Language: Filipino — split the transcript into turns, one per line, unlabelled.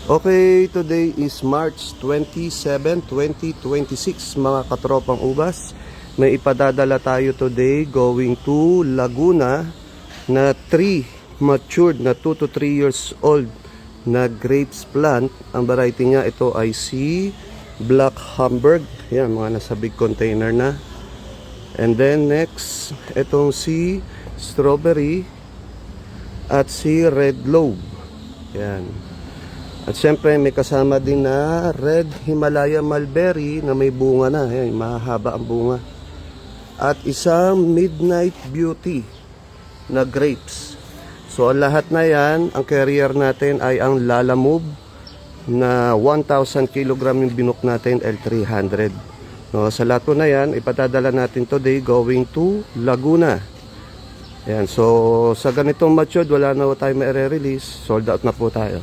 Okay, today is March 27, 2026 mga katropang ubas. May ipadadala tayo today going to Laguna na 3 matured na 2 to 3 years old na grapes plant. Ang variety niya ito ay si Black Hamburg. Yan, mga nasa big container na. And then next, itong si Strawberry at si Red Lobe. Yan. At syempre may kasama din na Red Himalaya Mulberry na may bunga na. Ayan, mahaba ang bunga. At isang Midnight Beauty na grapes. So ang lahat na yan, ang carrier natin ay ang Lalamove na 1,000 kg yung binok natin, L300. No, sa lahat po na yan, ipatadala natin today going to Laguna. Ayan, so sa ganitong matured, wala na tayo ma-release. Sold out na po tayo.